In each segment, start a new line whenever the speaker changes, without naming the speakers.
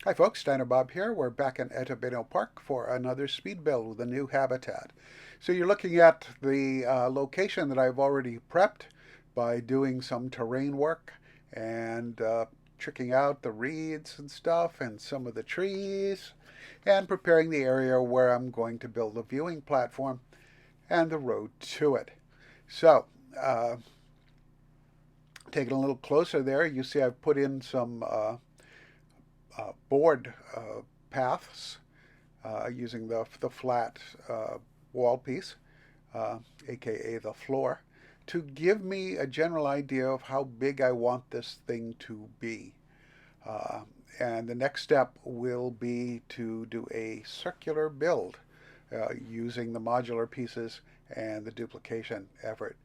Hi folks, Diner Bob here. We're back in Atebeno Park for another speed build with a new habitat. So you're looking at the location that I've already prepped by doing some terrain work and tricking out the reeds and stuff and some of the trees and preparing the area where I'm going to build a viewing platform and the road to it. So uh, taking a little closer there, you see I've put in some board paths using the flat wall piece, aka the floor, to give me a general idea of how big I want this thing to be. Uh, and the next step will be to do a circular build using the modular pieces and the duplication effort.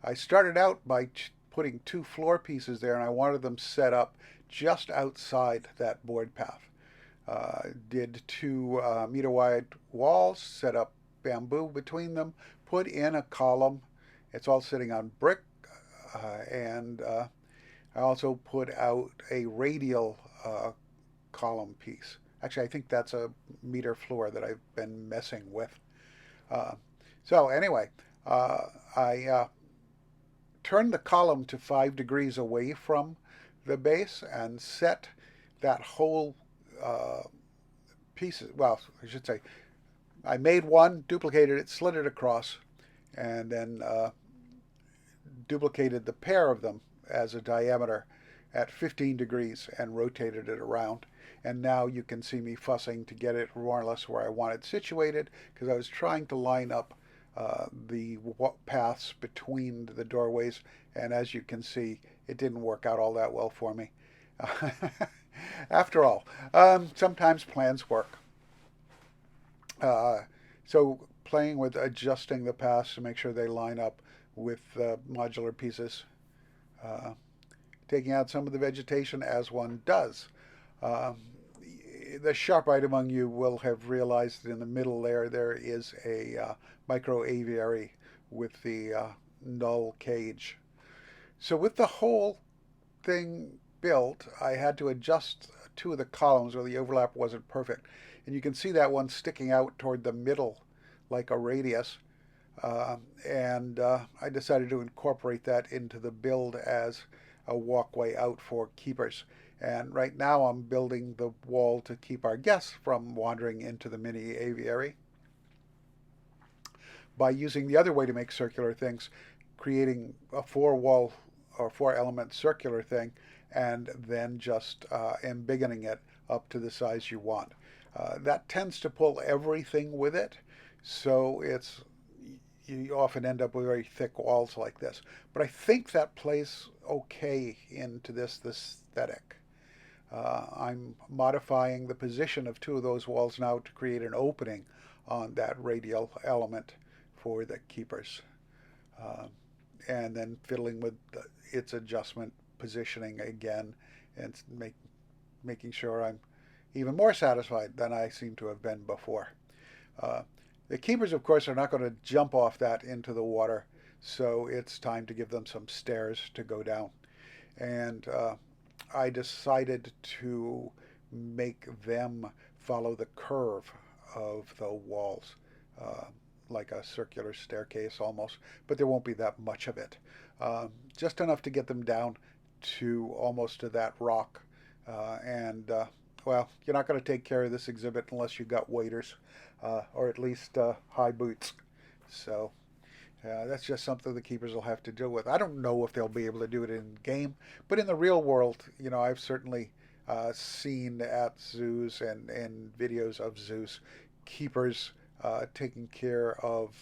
I started out by putting two floor pieces there, and I wanted them set up just outside that board path. Did two meter wide walls, set up bamboo between them, put in a column. It's all sitting on brick, and I also put out a radial column piece. Actually, I think that's a meter floor that I've been messing with. Uh, so anyway, I turned the column to 5 degrees away from the base and set that whole uh, piece. Well, I should say, I made one, duplicated it, slid it across, and then duplicated the pair of them as a diameter at 15 degrees and rotated it around. And now you can see me fussing to get it more or less where I want it situated, because I was trying to line up the paths between the doorways, and as you can see, it didn't work out all that well for me. After all, sometimes plans work. Uh, so playing with adjusting the paths to make sure they line up with modular pieces, uh, taking out some of the vegetation as one does. Um, the sharp-eyed among you will have realized in the middle there is a micro aviary with the null cage. So with the whole thing built, I had to adjust two of the columns where the overlap wasn't perfect. And you can see that one sticking out toward the middle like a radius. And I decided to incorporate that into the build as a walkway out for keepers. And right now I'm building the wall to keep our guests from wandering into the mini aviary by using the other way to make circular things, creating a four-wall or four-element circular thing, and then just embiggening it up to the size you want. That tends to pull everything with it, so you often end up with very thick walls like this. But I think that plays okay into this aesthetic. I'm modifying the position of two of those walls now to create an opening on that radial element for the keepers. Uh, and then fiddling with its adjustment positioning again and making sure I'm even more satisfied than I seem to have been before. Uh, the keepers, of course, are not going to jump off that into the water, so it's time to give them some stairs to go down. And I decided to make them follow the curve of the walls, uh, like a circular staircase almost, but there won't be that much of it. Just enough to get them down to almost to that rock. And well, you're not going to take care of this exhibit unless you got waders, or at least high boots. So that's just something the keepers will have to deal with. I don't know if they'll be able to do it in game, but in the real world, I've certainly seen at zoos and videos of zoos keepers taking care of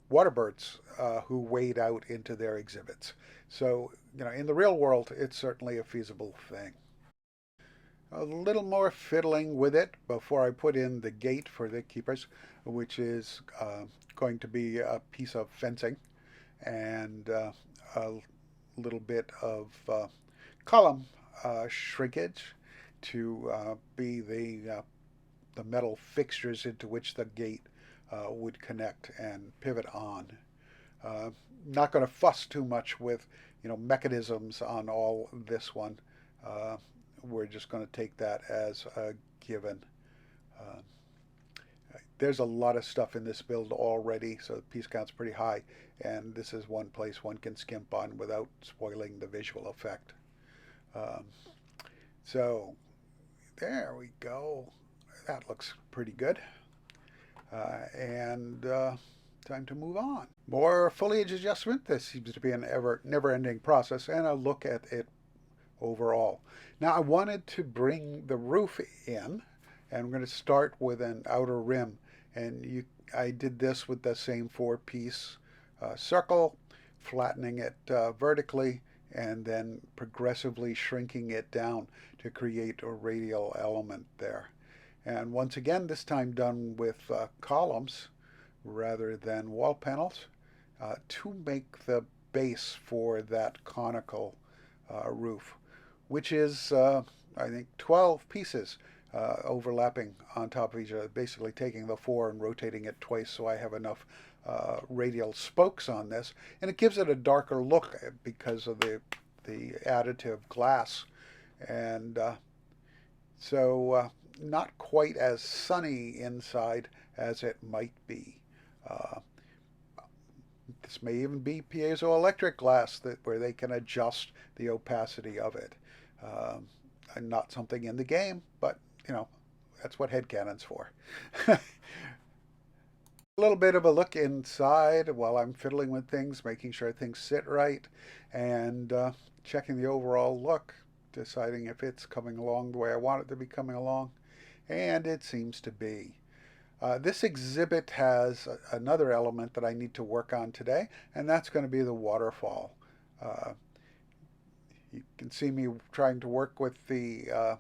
water birds who wade out into their exhibits. So, in the real world, it's certainly a feasible thing. A little more fiddling with it before I put in the gate for the keepers, which is going to be a piece of fencing and a little bit of column shrinkage to be the metal fixtures into which the gate would connect and pivot on. Uh, Not going to fuss too much with mechanisms on all this one. Uh, we're just going to take that as a given. Uh, there's a lot of stuff in this build already, so the piece count's pretty high, and this is one place one can skimp on without spoiling the visual effect. Um, so there we go. That looks pretty good. And time to move on. More foliage adjustment. This seems to be an never-ending process, and a look at it overall. Now I wanted to bring the roof in, and I'm going to start with an outer rim. And I did this with the same 4-piece circle, flattening it vertically, and then progressively shrinking it down to create a radial element there. And once again, this time done with columns rather than wall panels to make the base for that conical roof, which is, I think, 12 pieces overlapping on top of each other, basically taking the 4 and rotating it twice so I have enough radial spokes on this. And it gives it a darker look because of the additive glass. And so not quite as sunny inside as it might be. This may even be piezoelectric glass where they can adjust the opacity of it. And not something in the game, but you know, that's what headcanon's for. A little bit of a look inside while I'm fiddling with things, making sure things sit right, and checking the overall look, deciding if it's coming along the way I want it to be coming along, and it seems to be. This exhibit has another element that I need to work on today, and that's going to be the waterfall. You can see me trying to work with the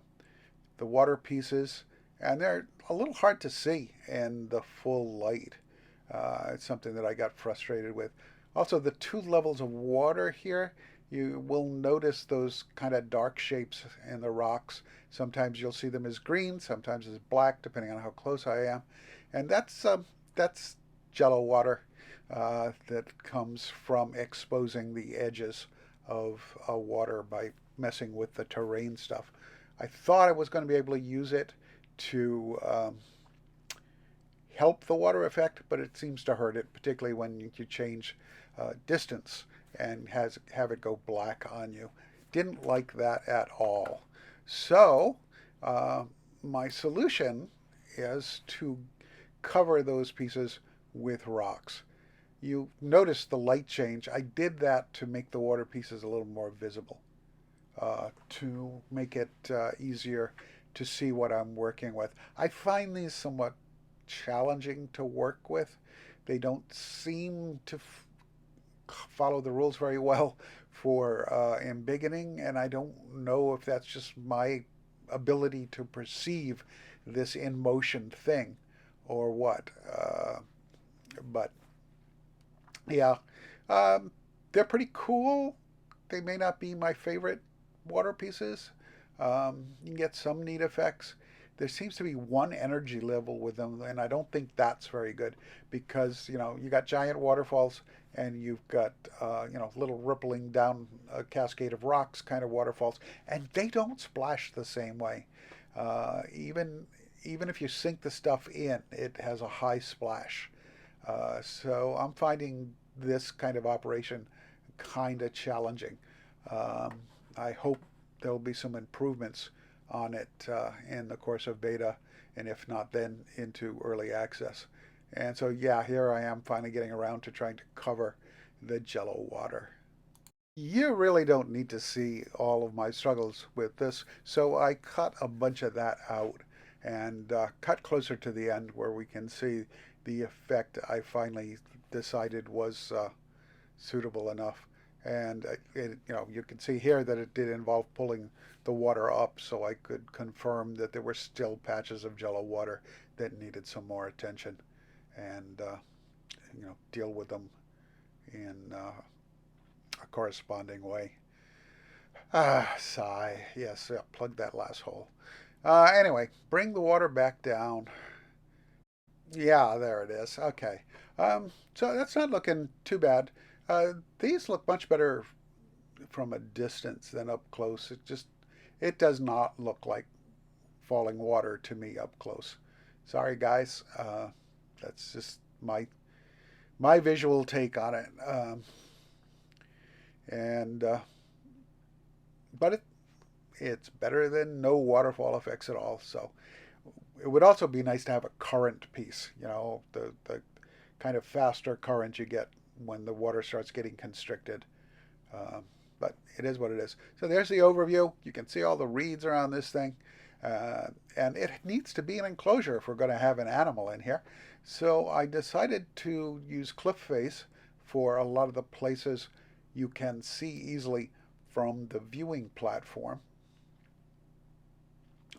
water pieces, and they're a little hard to see in the full light. It's something that I got frustrated with. Also, the 2 levels of water here, you will notice those kind of dark shapes in the rocks. Sometimes you'll see them as green, sometimes as black, depending on how close I am. And that's jello water that comes from exposing the edges of water by messing with the terrain stuff. I thought I was going to be able to use it to help the water effect, but it seems to hurt it, particularly when you change distance and have it go black on you. Didn't like that at all. So my solution is to cover those pieces with rocks. You notice the light change. I did that to make the water pieces a little more visible, to make it easier to see what I'm working with. I find these somewhat challenging to work with. They don't seem to follow the rules very well for embiggening, and I don't know if that's just my ability to perceive this in motion thing or what. But yeah, they're pretty cool. They may not be my favorite water pieces. You can get some neat effects. There seems to be one energy level with them, and I don't think that's very good because, you know, you got giant waterfalls and you've got, you know, little rippling down a cascade of rocks kind of waterfalls, and they don't splash the same way. Even if you sink the stuff in, it has a high splash. So I'm finding this kind of operation kind of challenging. I hope there'll be some improvements on it in the course of beta, and if not, then into early access. And so, yeah, here I am finally getting around to trying to cover the jello water. You really don't need to see all of my struggles with this, so I cut a bunch of that out and cut closer to the end where we can see the effect I finally decided was suitable enough. And you know, you can see here that it did involve pulling the water up, so I could confirm that there were still patches of jello water that needed some more attention, and you know, deal with them in a corresponding way. Sigh. Yes, yeah, plug that last hole. Anyway, bring the water back down. Yeah, there it is. Okay. So that's not looking too bad. These look much better from a distance than up close. it does not look like falling water to me up close. Sorry, guys. That's just my visual take on it. And but it's better than no waterfall effects at all. So it would also be nice to have a current piece. You know, the kind of faster current you get when the water starts getting constricted. But it is what it is. So there's the overview. You can see all the reeds around this thing. And it needs to be an enclosure if we're going to have an animal in here. So I decided to use cliff face for a lot of the places you can see easily from the viewing platform,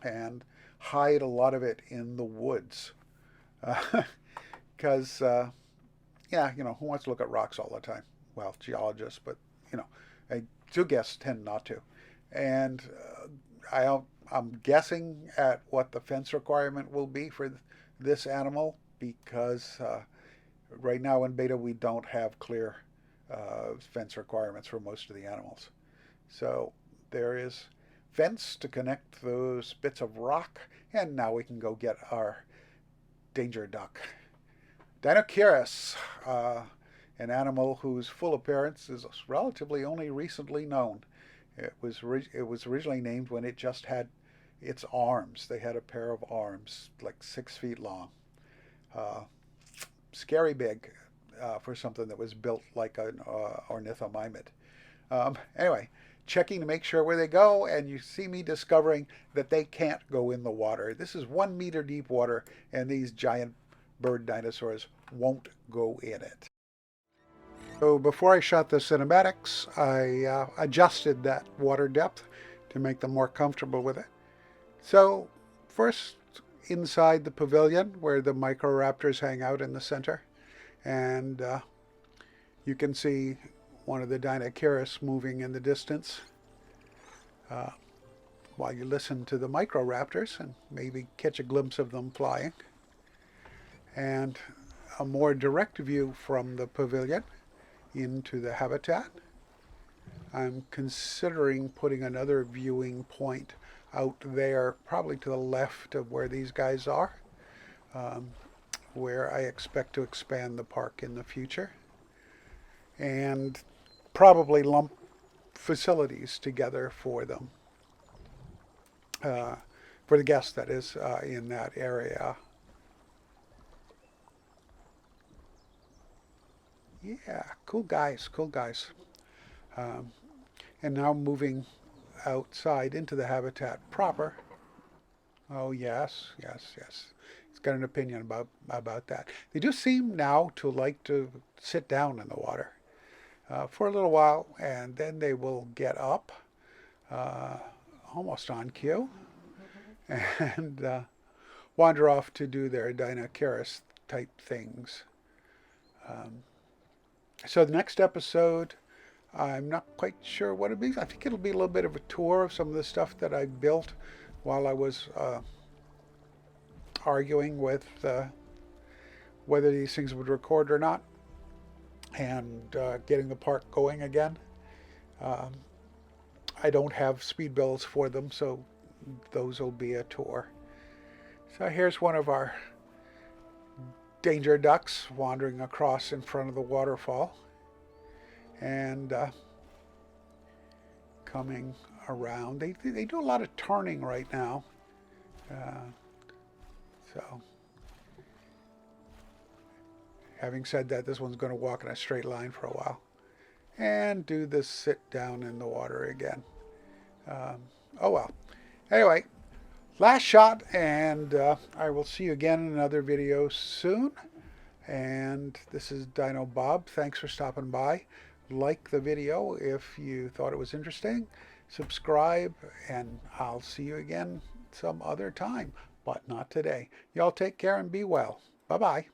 and hide a lot of it in the woods. Because, yeah, you know, who wants to look at rocks all the time? Well, geologists, but, you know, geoguests tend not to. And I'm guessing at what the fence requirement will be for this animal, because right now in beta we don't have clear fence requirements for most of the animals. So there is fence to connect those bits of rock, and now we can go get our Danger Duck Deinoicheirus, an animal whose full appearance is relatively only recently known. It was originally named when it just had its arms. They had a pair of arms, like 6 feet long. Scary big for something that was built like an ornithomimid. Anyway, checking to make sure where they go, and you see me discovering that they can't go in the water. This is 1 meter deep water, and these giant bird dinosaurs won't go in it. So before I shot the cinematics, I adjusted that water depth to make them more comfortable with it. So first, inside the pavilion where the microraptors hang out in the center, and you can see one of the Deinoicheirus moving in the distance while you listen to the microraptors and maybe catch a glimpse of them flying. And a more direct view from the pavilion into the habitat. I'm considering putting another viewing point out there, probably to the left of where these guys are, where I expect to expand the park in the future, and probably lump facilities together for them, for the guests, that is, in that area. Yeah, cool guys, cool guys. And now moving outside into the habitat proper. Oh yes, yes, yes. He's got an opinion about that. They do seem now to like to sit down in the water for a little while, and then they will get up, almost on cue, and wander off to do their Deinoicheirus type things. So the next episode, I'm not quite sure what it'll be. I think it'll be a little bit of a tour of some of the stuff that I built while I was arguing with whether these things would record or not, and getting the park going again. I don't have speed builds for them, so those will be a tour. So here's one of our danger ducks wandering across in front of the waterfall, and coming around. They do a lot of turning right now. So having said that, this one's going to walk in a straight line for a while and do the sit down in the water again. Oh well. Anyway, last shot, and I will see you again in another video soon. And this is Dino Bob. Thanks for stopping by. Like the video if you thought it was interesting. Subscribe, and I'll see you again some other time, but not today. Y'all take care and be well. Bye-bye.